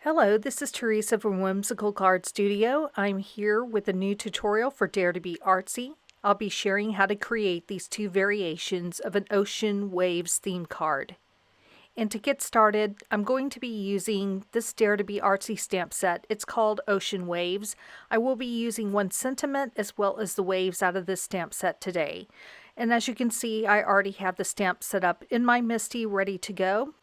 Hello, this is Teresa from Whimsical Card Studio. I'm here with a new tutorial for Dare to be Artsy. I'll be sharing how to create these two variations of an ocean waves themed card. And to get started, I'm going to be using this Dare to be Artsy stamp set. It's called Ocean Waves. I will be using one sentiment as well as the waves out of this stamp set today. And as you can see, I already have the stamp set up in my MISTI ready to go.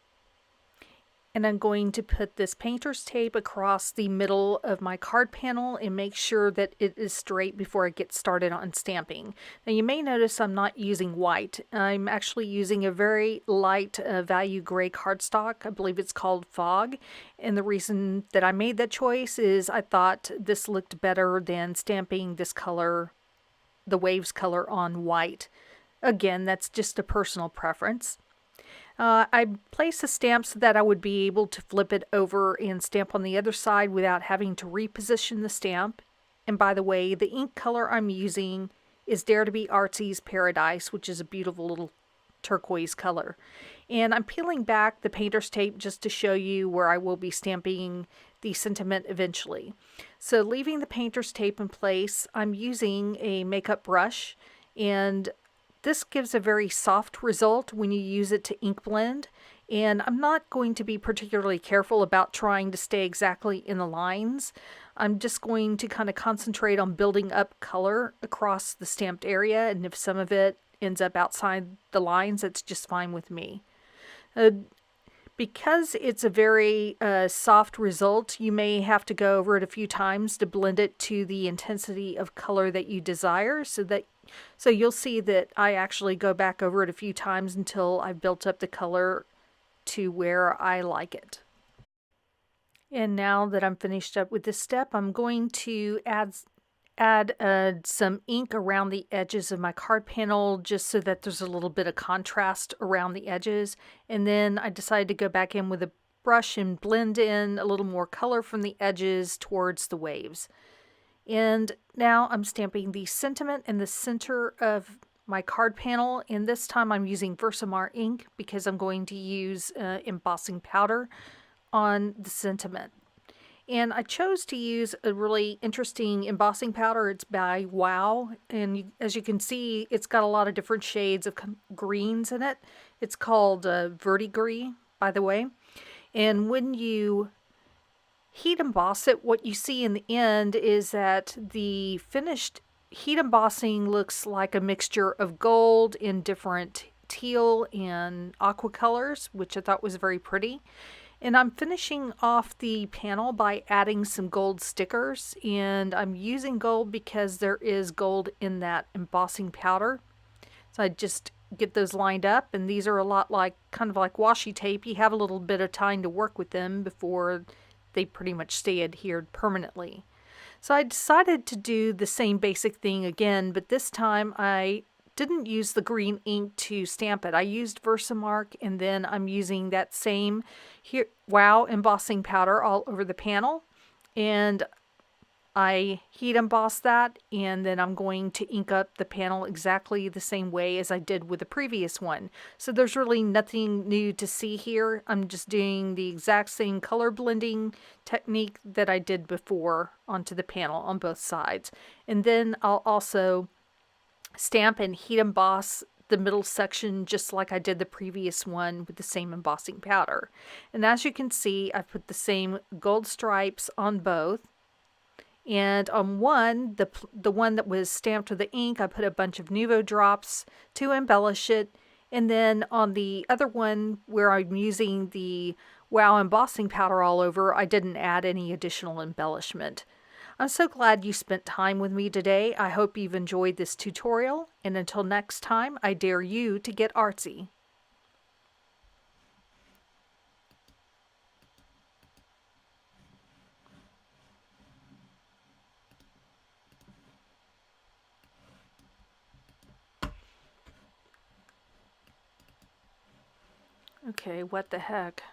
And I'm going to put this painter's tape across the middle of my card panel and make sure that it is straight before I get started on stamping. Now you may notice I'm not using white. I'm actually using a very light value gray cardstock. I believe it's called Fog. And the reason that I made that choice is I thought this looked better than stamping this color, the waves color, on white. Again, that's just a personal preference. I placed the stamp so that I would be able to flip it over and stamp on the other side without having to reposition the stamp. And by the way, the ink color I'm using is Dare to be Artsy's Paradise, which is a beautiful little turquoise color. And I'm peeling back the painter's tape just to show you where I will be stamping the sentiment eventually. So leaving the painter's tape in place, I'm using a makeup brush, and this gives a very soft result when you use it to ink blend, and I'm not going to be particularly careful about trying to stay exactly in the lines. I'm just going to kind of concentrate on building up color across the stamped area, and if some of it ends up outside the lines, that's just fine with me. Because it's a very soft result, you may have to go over it a few times to blend it to the intensity of color that you desire, so you'll see that I actually go back over it a few times until I've built up the color to where I like it. And now that I'm finished up with this step, I'm going to add some ink around the edges of my card panel just so that there's a little bit of contrast around the edges. And then I decided to go back in with a brush and blend in a little more color from the edges towards the waves. And now I'm stamping the sentiment in the center of my card panel, and this time I'm using Versamar ink because I'm going to use embossing powder on the sentiment. And I chose to use a really interesting embossing powder. It's by Wow, and as you can see, it's got a lot of different shades of greens in it. It's called Verdigris, by the way. And when you heat emboss it, what you see in the end is that the finished heat embossing looks like a mixture of gold in different teal and aqua colors, which I thought was very pretty. And I'm finishing off the panel by adding some gold stickers, and I'm using gold because there is gold in that embossing powder. So I just get those lined up, and these are a lot like, kind of like washi tape. You have a little bit of time to work with them before they pretty much stay adhered permanently. So I decided to do the same basic thing again, but this time I didn't use the green ink to stamp it. I used Versamark, and then I'm using that same Wow embossing powder all over the panel, and I heat emboss that, and then I'm going to ink up the panel exactly the same way as I did with the previous one. So there's really nothing new to see here. I'm just doing the exact same color blending technique that I did before onto the panel on both sides. And then I'll also stamp and heat emboss the middle section just like I did the previous one with the same embossing powder. And as you can see, I've put the same gold stripes on both. And on one, the one that was stamped with the ink, I put a bunch of Nuvo drops to embellish it. And then on the other one, where I'm using the Wow embossing powder all over, I didn't add any additional embellishment. I'm so glad you spent time with me today. I hope you've enjoyed this tutorial, and until next time, I dare you to get artsy. Okay, what the heck?